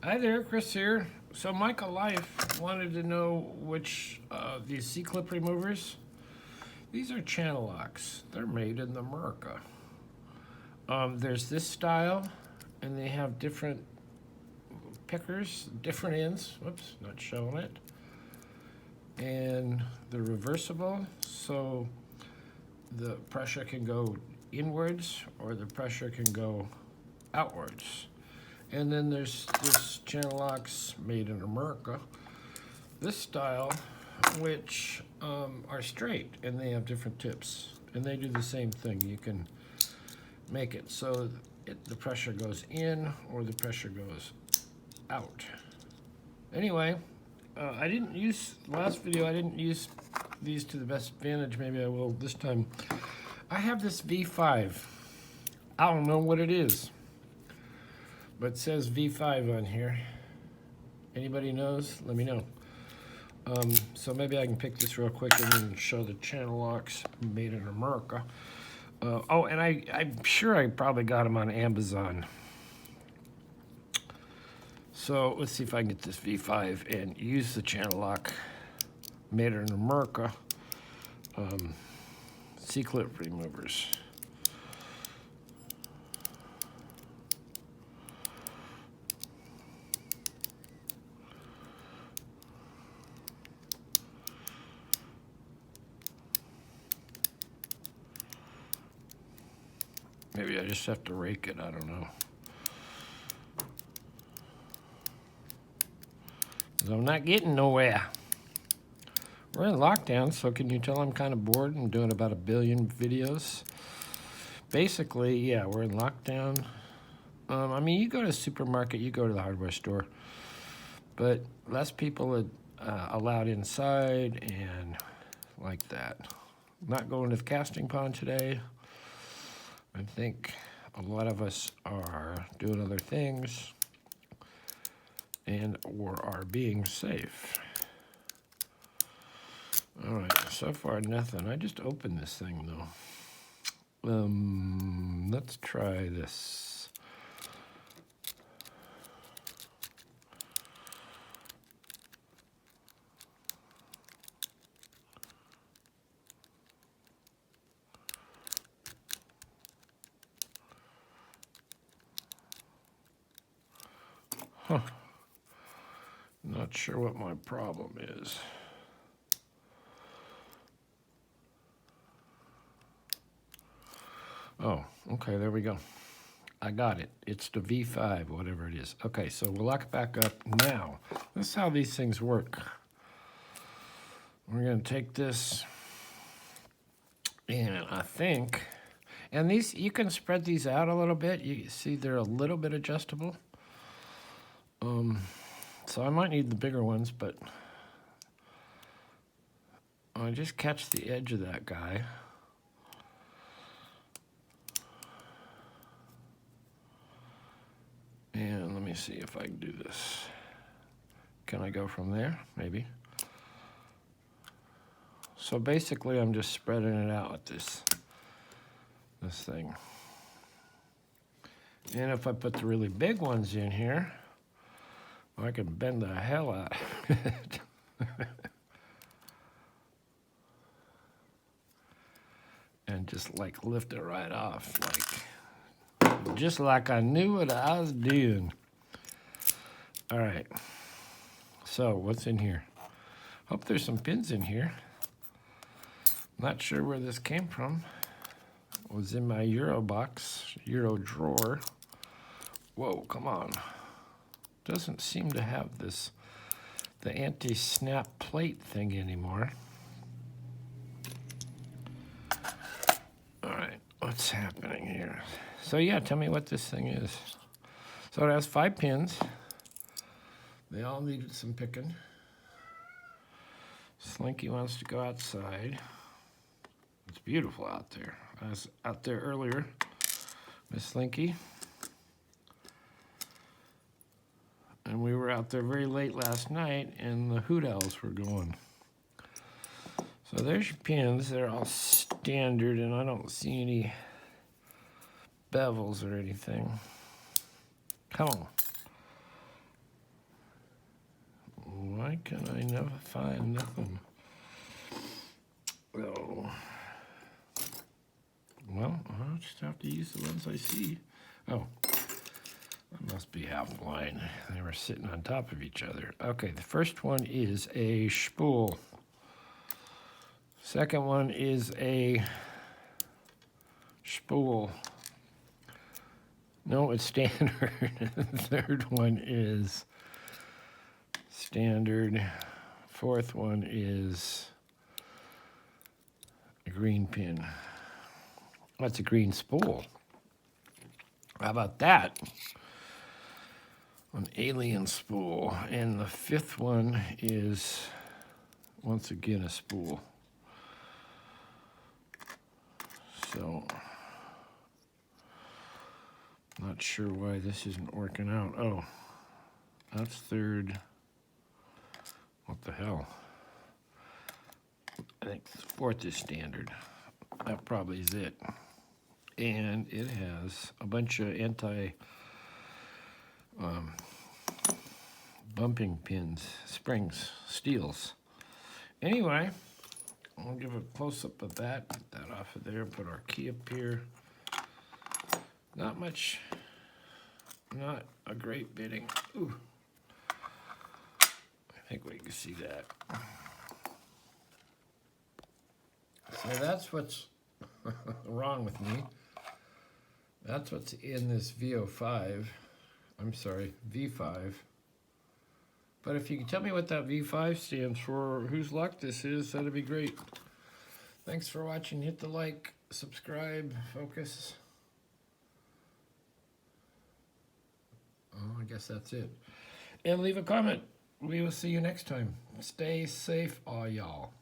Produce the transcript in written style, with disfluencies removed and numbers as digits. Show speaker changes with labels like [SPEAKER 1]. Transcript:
[SPEAKER 1] Hi there, Chris here. So Michael Life wanted to know which these C-clip removers. These are channel locks. They're made in America. There's this style, and they have different pickers, different ends. Whoops, not showing it. And they're reversible, so the pressure can go inwards or the pressure can go outwards. And then there's this channel locks made in America. This style, which are straight and they have different tips. And they do the same thing. You can make it so the pressure goes in or the pressure goes out. Anyway, I didn't use, last video I didn't use these to the best advantage. Maybe I will this time. I have this V5. I don't know what it is, but it says V5 on here. Anybody knows? Let me know. So maybe I can pick this real quick and then show the channel locks made in America. Oh, and I'm sure I probably got them on Amazon. So let's see if I can get this V5 and use the channel lock made in America C-clip removers. Maybe I just have to rake it, I don't know. I'm not getting nowhere. We're in lockdown, so can you tell I'm kind of bored? I'm doing about 1 billion videos. Basically, yeah, we're in lockdown. I mean, you go to the supermarket, you go to the hardware store, but less people are allowed inside and like that. Not going to the casting pond today. I think a lot of us are doing other things and or are being safe. All right, so far nothing. I just opened this thing though. Let's try this. Huh. Not sure what my problem is. Oh, okay, there we go. I got it. It's the V5, whatever it is. Okay, so we'll lock it back up now. This is how these things work. We're going to take this, and I think, and these, you can spread these out a little bit. You see they're a little bit adjustable. So I might need the bigger ones, but I just catch the edge of that guy. And let me see if I can do this. Can I go from there? Maybe. So basically I'm just spreading it out with this thing. And if I put the really big ones in here, I can bend the hell out of it. And just like lift it right off, like just like I knew what I was doing. All right, so what's in here? Hope there's some pins in here. Not sure where this came from. It was in my Euro box, Euro drawer. Whoa, come on. Doesn't seem to have this, the anti-snap plate thing anymore. All right, what's happening here? So yeah, tell me what this thing is. So it has 5 pins. They all needed some picking. Slinky wants to go outside. It's beautiful out there. I was out there earlier, Miss Slinky. And we were out there very late last night, and the hoot owls were going. So there's your pins. They're all standard, and I don't see any bevels or anything. Come on. Why can I never find nothing? Oh. Well, I'll just have to use the ones I see. Oh, that must be half blind. They were sitting on top of each other. Okay, the first one is a spool. Second one is a spool. No, it's standard. Third one is standard. Fourth one is a green pin. That's a green spool. How about that? An alien spool. And the fifth one is, once again, a spool. So, not sure why this isn't working out. Oh, that's third. What the hell? I think fourth is standard. That probably is it. And it has a bunch of bumping pins, springs, steels. Anyway, I'll give a close-up of that. Put that off of there. Put our key up here. Not much. Not a great bitting. Ooh. I think we can see that. So that's what's wrong with me. That's what's in this V05. I'm sorry, V5. But if you can tell me what that V5 stands for, or whose luck this is, that'd be great. Thanks for watching. Hit the like, subscribe, focus. Oh, I guess that's it. And leave a comment. We will see you next time. Stay safe, all y'all.